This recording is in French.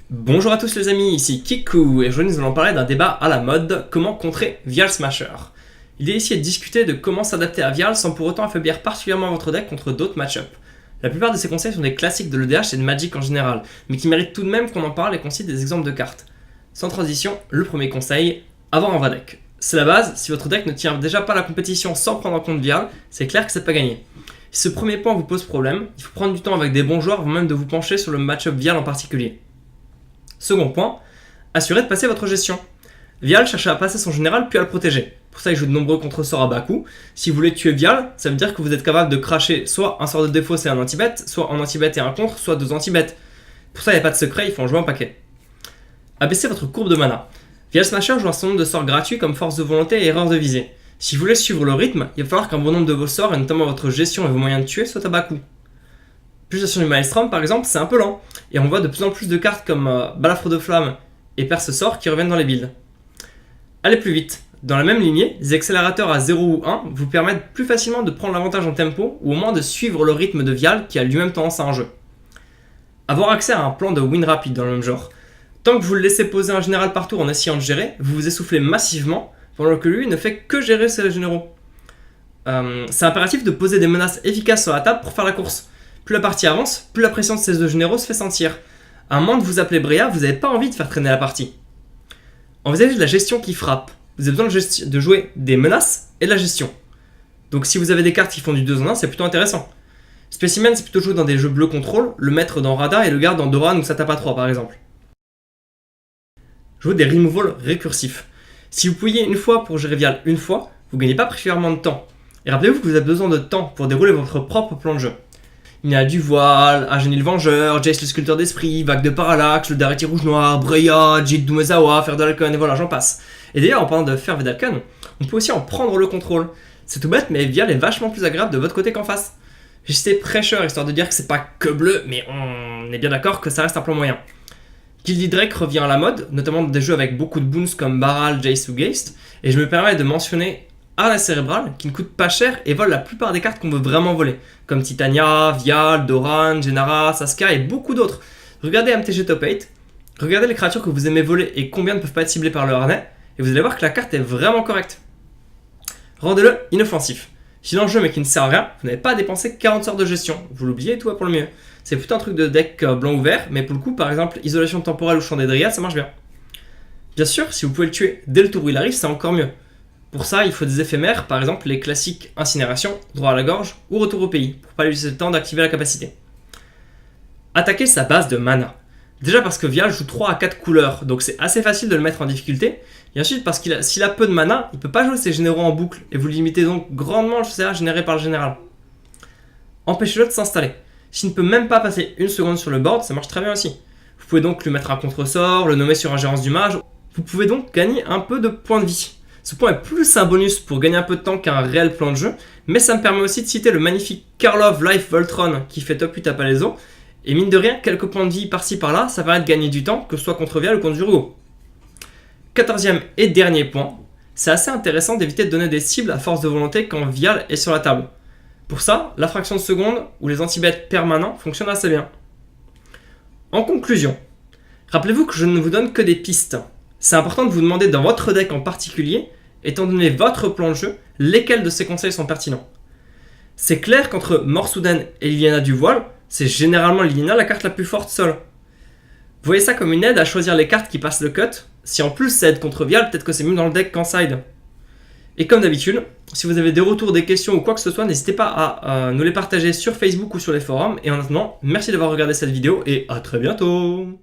Bonjour à tous les amis, ici Kiku et aujourd'hui nous allons parler d'un débat à la mode, comment contrer Vial Smasher. L'idée ici est de discuter de comment s'adapter à Vial sans pour autant affaiblir particulièrement votre deck contre d'autres match-ups. La plupart de ces conseils sont des classiques de l'EDH et de Magic en général, mais qui méritent tout de même qu'on en parle et qu'on cite des exemples de cartes. Sans transition, le premier conseil, avoir un vrai deck. C'est la base, si votre deck ne tient déjà pas la compétition sans prendre en compte Vial, c'est clair que c'est pas gagné. Si ce premier point vous pose problème, il faut prendre du temps avec des bons joueurs avant même de vous pencher sur le match-up Vial en particulier. Second point, assurez de passer votre gestion. Vial cherche à passer son général puis à le protéger. Pour ça il joue de nombreux contre-sorts à bas coût. Si vous voulez tuer Vial, ça veut dire que vous êtes capable de cracher soit un sort de défaut et un anti-bet, soit un anti-bet et un contre, soit deux anti-bet. Pour ça il n'y a pas de secret, il faut en jouer un paquet. Abaissez votre courbe de mana. Vial Smasher joue un certain nombre de sorts gratuits comme force de volonté et erreur de visée. Si vous voulez suivre le rythme, il va falloir qu'un bon nombre de vos sorts, et notamment votre gestion et vos moyens de tuer, soient à bas coût. Pulsation du Maelstrom par exemple, c'est un peu lent, et on voit de plus en plus de cartes comme Balafre de Flamme et Perce Sort qui reviennent dans les builds. Allez plus vite. Dans la même lignée, les accélérateurs à 0 ou 1 vous permettent plus facilement de prendre l'avantage en tempo, ou au moins de suivre le rythme de Vial qui a lui-même tendance à un jeu. Avoir accès à un plan de win rapide dans le même genre. Tant que vous le laissez poser un général par tour en essayant de gérer, vous vous essoufflez massivement, pendant que lui ne fait que gérer ses généraux. C'est impératif de poser des menaces efficaces sur la table pour faire la course. Plus la partie avance, plus la pression de ces deux généraux se fait sentir. À un moment de vous appeler Brea, vous n'avez pas envie de faire traîner la partie. Envisagez de la gestion qui frappe. Vous avez besoin de jouer des menaces et de la gestion. Donc si vous avez des cartes qui font du 2 en 1, c'est plutôt intéressant. Specimen, c'est plutôt joué dans des jeux bleu contrôle, le mettre dans Rada et le garde dans Doran où ça tape à 3 par exemple. Jouez des removals récursifs. Si vous pouviez une fois pour gérer Vial une fois, vous ne gagnez pas particulièrement de temps. Et rappelez-vous que vous avez besoin de temps pour dérouler votre propre plan de jeu. Il y a du voile, Ageni le Vengeur, Jace le Sculpteur d'Esprit, Vague de Parallax, le Dareti Rouge-Noir, Brea, Jig Dumezawa, Fer Dalken, et voilà, j'en passe. Et d'ailleurs, en parlant de Fer Dalken, on peut aussi en prendre le contrôle. C'est tout bête, mais Vial est vachement plus agréable de votre côté qu'en face. J'ai cité Prêcheur, histoire de dire que c'est pas que bleu, mais on est bien d'accord que ça reste un plan moyen. Gilded Drake revient à la mode, notamment dans des jeux avec beaucoup de boons comme Baral, Jace ou Geist, et je me permets de mentionner Arla Cérébrale, qui ne coûte pas cher et vole la plupart des cartes qu'on veut vraiment voler, comme Titania, Vial, Doran, Genara, Saska et beaucoup d'autres. Regardez MTG Top 8, regardez les créatures que vous aimez voler et combien ne peuvent pas être ciblées par le harnais, et vous allez voir que la carte est vraiment correcte. Rendez-le inoffensif. Si l'enjeu mais qui ne sert à rien, vous n'avez pas à dépenser 40 sorts de gestion, vous l'oubliez et tout va pour le mieux. C'est plutôt un truc de deck blanc ouvert, mais pour le coup, par exemple, isolation temporelle ou champ des dryades, ça marche bien. Bien sûr, si vous pouvez le tuer dès le tour où il arrive, c'est encore mieux. Pour ça, il faut des éphémères, par exemple les classiques incinération, droit à la gorge ou retour au pays, pour pas lui laisser le temps d'activer la capacité. Attaquer sa base de mana. Déjà parce que Vial joue 3 à 4 couleurs, donc c'est assez facile de le mettre en difficulté. Et ensuite parce s'il a peu de mana, il peut pas jouer ses généraux en boucle, et vous limitez donc grandement le CA généré par le général. Empêchez-le de s'installer. S'il ne peut même pas passer une seconde sur le board, ça marche très bien aussi. Vous pouvez donc lui mettre un contre-sort, le nommer sur ingérence du mage. Vous pouvez donc gagner un peu de points de vie. Ce point est plus un bonus pour gagner un peu de temps qu'un réel plan de jeu, mais ça me permet aussi de citer le magnifique Karlov Life Voltron qui fait top 8 à Palaiso, et mine de rien, quelques points de vie par-ci par-là, ça permet de gagner du temps, que ce soit contre Vial ou contre Jurugo. 14e et dernier point, c'est assez intéressant d'éviter de donner des cibles à force de volonté quand Vial est sur la table. Pour ça, la fraction de seconde ou les anti-bêtes permanents fonctionnent assez bien. En conclusion, rappelez-vous que je ne vous donne que des pistes. C'est important de vous demander dans votre deck en particulier, étant donné votre plan de jeu, lesquels de ces conseils sont pertinents. C'est clair qu'entre Mort Soudaine et Liliana du Voile, c'est généralement Liliana la carte la plus forte seule. Voyez ça comme une aide à choisir les cartes qui passent le cut. Si en plus ça aide contre Vial, peut-être que c'est mieux dans le deck qu'en side. Et comme d'habitude, si vous avez des retours, des questions ou quoi que ce soit, n'hésitez pas à nous les partager sur Facebook ou sur les forums. Et en attendant, merci d'avoir regardé cette vidéo et à très bientôt.